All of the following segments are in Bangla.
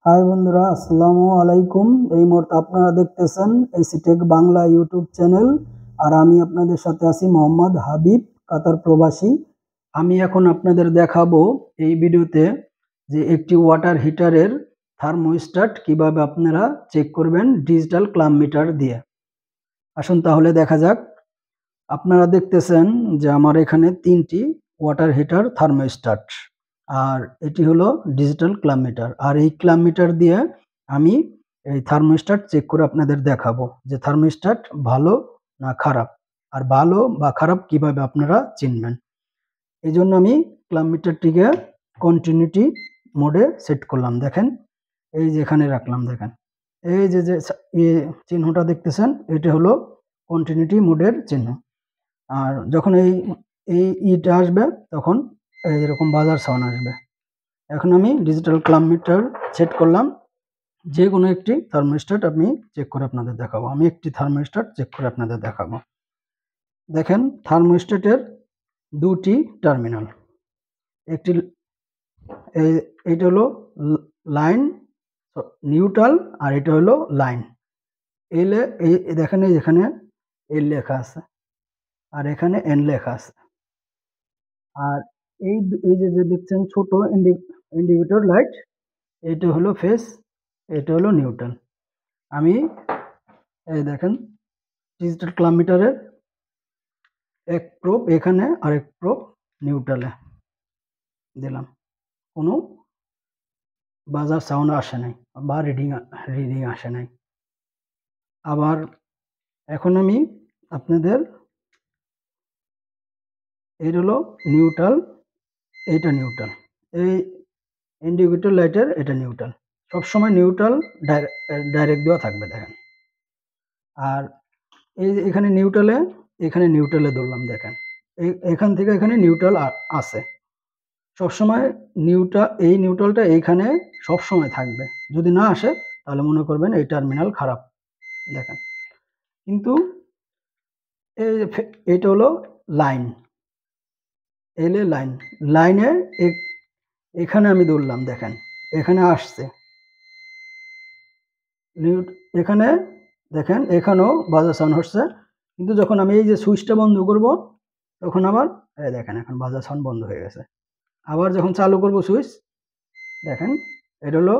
হাই বন্ধুরা, আসসালামু আলাইকুম। এই মুহূর্তে আপনারা দেখতেছেন AC tech Bangla YouTube channel. আর আমি আপনাদের সাথে আছি মোহাম্মদ হাবিব, কাতার প্রবাসী। আমি এখন আপনাদের দেখাবো এই ভিডিওতে যে একটি ওয়াটার হিটারের থার্মোস্ট্যাট কিভাবে আপনারা চেক করবেন ডিজিটাল ক্লাম মিটার দিয়ে। আসুন তাহলে দেখা যাক। আপনারা দেখতেছেন যে আমার এখানে 3টি ওয়াটার হিটার থার্মোস্ট্যাট, আর এটি হলো ডিজিটাল ক্লাম মিটার। আর এই ক্লাম মিটার দিয়ে আমি এই থার্মোস্ট্যাট চেক করে আপনাদের দেখাবো যে থার্মোস্ট্যাট ভালো না খারাপ, আর ভালো বা খারাপ কিভাবে আপনারা চিনবেন। এই জন্য আমি ক্লাম মিটারটিকে কন্টিনিউটি মোডে সেট করলাম। দেখেন, এই যে এখানে রাখলাম। দেখেন, এই যে যে চিহ্নটা দেখতেছেন, এটা হলো কন্টিনিউটি মোডের চিহ্ন। আর যখন এই এই ইটা আসবে তখন এরকম বাজার সাউন্ড আসবে। এখন আমি ডিজিটাল ক্লাম মিটার সেট করলাম। যে কোনো একটি থার্মোস্ট্যাট আমি চেক করে আপনাদের দেখাবো। আমি একটি থার্মোস্ট্যাট চেক করে আপনাদের দেখাবো। দেখেন, থার্মোস্ট্যাটের দুটি টার্মিনাল, একটি এইটা হলো লাইন নিউট্রাল, আর এটা হলো লাইন। এই দেখেন, এখানে এল লেখা আছে আর এখানে এন লেখা আছে। আর এই যে দেখছেন ছোট ইন্ডিকেটর লাইট, এটা হলো ফেস, এটা হলো নিউট্রাল। আমি এই দেখেন ডিজিটাল ক্লাম মিটারের এক প্রোব এখানে আর এক প্রোব নিউট্রালে দিলাম। কোনো বাজার সাউন্ড আসে নাই বা রিডিং আসে নাই। আবার এখন আমি আপনাদের, এই হলো নিউট্রাল, এইটা নিউট্রাল, এই ইন্ডিকেটর লাইটের এটা নিউট্রাল। সবসময় নিউট্রাল ডাইরেক্ট দেওয়া থাকবে। দেখেন, আর এই যে এখানে নিউট্রালে ধরলাম। দেখেন, এখান থেকে এখানে নিউট্রাল আছে। সবসময় এই নিউট্রালটা এইখানে সবসময় থাকবে। যদি না আসে তাহলে মনে করবেন এই টার্মিনাল খারাপ। দেখেন, কিন্তু এটা হলো লাইন, লাইনে এখানে আমি ধরলাম। দেখেন, এখানে আসছে এখানে, দেখেন এখানেও বাজার সাউন্ড হচ্ছে। কিন্তু যখন আমি এই যে সুইচটা বন্ধ করব তখন আবার দেখেন এখন বাজার সাউন্ড বন্ধ হয়ে গেছে। আবার যখন চালু করব সুইচ, দেখেন এটা হলো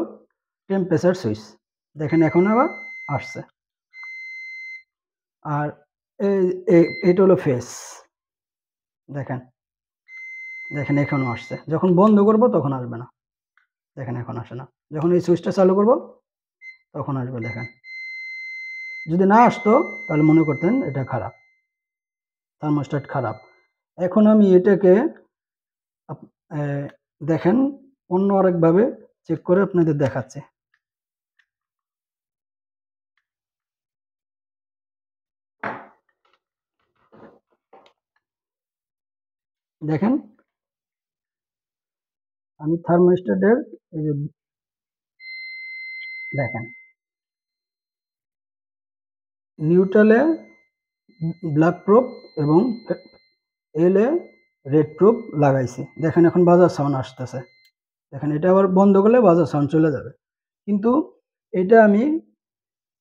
টেম্পারেচার সুইচ। দেখেন এখন আবার আসছে। আর এটা হলো ফেস। দেখেন দেখেন এখনো আসছে। যখন বন্ধ করব তখন আসবে না। দেখেন এখন আসে না। যখন এই সুইচটা চালু করব তখন আসবে। দেখেন, যদি না আসতো তাহলে মনে করতেন এটা খারাপ, থার্মোস্ট্যাট খারাপ। এখন আমি এটাকে দেখেন অন্য আরেকভাবে চেক করে আপনাদের দেখাচ্ছে। দেখেন, আমি থার্মোস্ট্যাটের এই যে দেখেন নিউট্রালে ব্ল্যাক প্রোব এবং এলে রেড প্রোব লাগাইছি। দেখেন এখন বাজার সাউন্ড আসতেছে। দেখেন, এটা আবার বন্ধ করলে বাজার সাউন্ড চলে যাবে। কিন্তু এটা আমি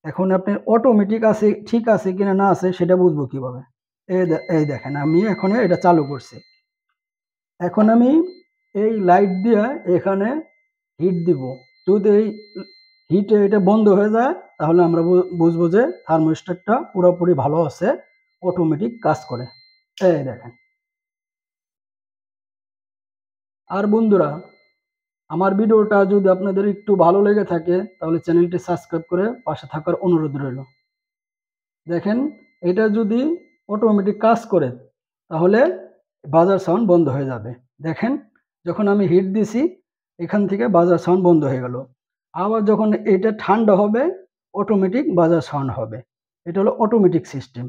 এখন আপনার অটোমেটিক আছে, ঠিক আছে কিনা না আছে সেটা বুঝবো কিভাবে। এই দেখেন, আমি এখন এটা চালু করছি। এখন আমি এই লাইট দিয়ে এখানে হিট দিব। যদি এই হিটে এটা বন্ধ হয়ে যায় তাহলে আমরা বুঝবো যে থার্মোস্ট্যাটটা পুরোপুরি ভালো আছে, অটোমেটিক কাজ করে। এই দেখেন। আর বন্ধুরা, আমার ভিডিওটা যদি আপনাদের একটু ভালো লেগে থাকে তাহলে চ্যানেলটি সাবস্ক্রাইব করে পাশে থাকার অনুরোধ রইল। দেখেন, এটা যদি অটোমেটিক কাজ করে তাহলে বাজার সাউন্ড বন্ধ হয়ে যাবে। দেখেন, যখন আমি হিট দিছি এখান থেকে বাজার সাউন্ড বন্ধ হয়ে গেল। আবার যখন এটা ঠান্ডা হবে অটোমেটিক বাজার সাউন্ড হবে। এটা হলো অটোমেটিক সিস্টেম।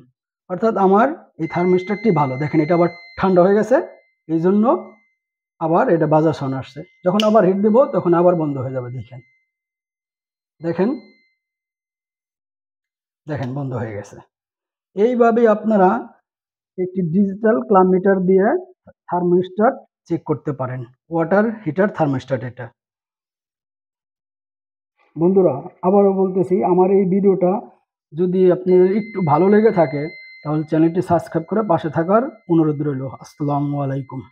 অর্থাৎ আমার এই থার্মোস্ট্যাটটি ভালো। দেখেন, এটা আবার ঠান্ডা হয়ে গেছে, এই জন্য আবার এটা বাজার সাউন্ড আসছে। যখন আবার হিট দিব তখন আবার বন্ধ হয়ে যাবে। দেখেন দেখেন দেখেন বন্ধ হয়ে গেছে। এইভাবেই আপনারা একটি ডিজিটাল ক্লাম মিটার দিয়ে থার্মোস্ট্যাট চেক করতে পারেন। ওয়াটার হিটার থার্মোস্ট্যাট এটা। বন্ধুরা, আবারও বলতেছি, আমার এই ভিডিওটা যদি আপনার একটু ভালো লেগে থাকে তাহলে চ্যানেলটি সাবস্ক্রাইব করে পাশে থাকার অনুরোধ রইল। আসসালামু আলাইকুম।